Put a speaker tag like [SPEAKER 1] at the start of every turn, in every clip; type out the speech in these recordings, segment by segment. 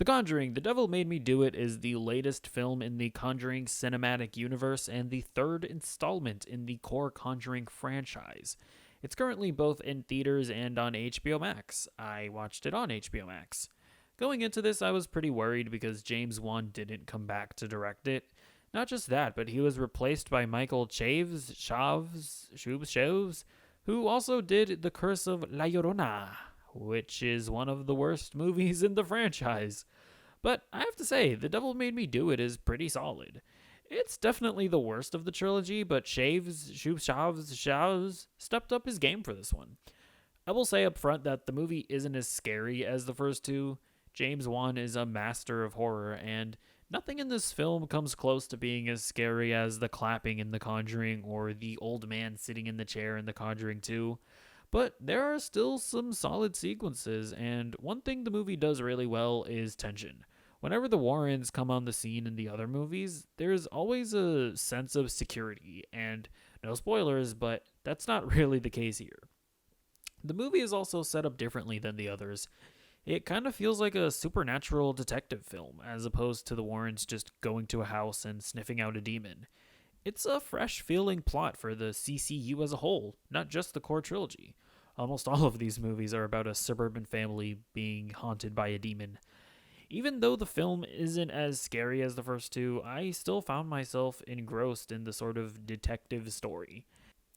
[SPEAKER 1] The Conjuring, The Devil Made Me Do It is the latest film in the Conjuring cinematic universe and the third installment in the core Conjuring franchise. It's currently both in theaters and on HBO Max. I watched it on HBO Max. Going into this, I was pretty worried because James Wan didn't come back to direct it. Not just that, but he was replaced by Michael Chaves, who also did The Curse of La Llorona, which is one of the worst movies in the franchise. But I have to say, The Devil Made Me Do It is pretty solid. It's definitely the worst of the trilogy, but Shaves stepped up his game for this one. I will say up front that the movie isn't as scary as the first two. James Wan is a master of horror, and nothing in this film comes close to being as scary as the clapping in The Conjuring or the old man sitting in the chair in The Conjuring 2. But there are still some solid sequences, and one thing the movie does really well is tension. Whenever the Warrens come on the scene in the other movies, there's always a sense of security, and no spoilers, but that's not really the case here. The movie is also set up differently than the others. It kind of feels like a supernatural detective film, as opposed to the Warrens just going to a house and sniffing out a demon. It's a fresh feeling plot for the CCU as a whole, not just the core trilogy. Almost all of these movies are about a suburban family being haunted by a demon. Even though the film isn't as scary as the first two, I still found myself engrossed in the sort of detective story.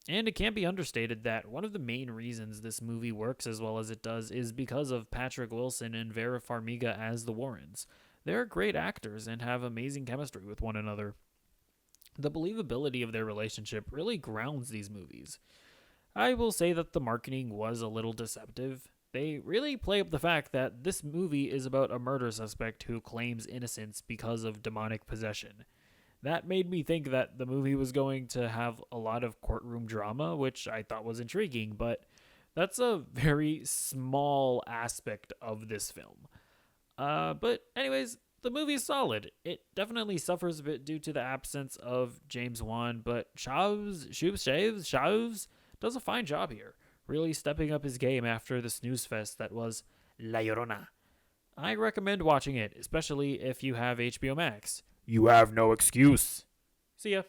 [SPEAKER 1] And it can't be understated that one of the main reasons this movie works as well as it does is because of Patrick Wilson and Vera Farmiga as the Warrens. They're great actors and have amazing chemistry with one another. The believability of their relationship really grounds these movies. I will say that the marketing was a little deceptive. They really play up the fact that this movie is about a murder suspect who claims innocence because of demonic possession. That made me think that the movie was going to have a lot of courtroom drama, which I thought was intriguing, but that's a very small aspect of this film. But anyways, the movie's solid. It definitely suffers a bit due to the absence of James Wan, but Shaves does a fine job here, really stepping up his game after the snooze fest that was La Llorona. I recommend watching it, especially if you have HBO Max. You have no excuse. See ya.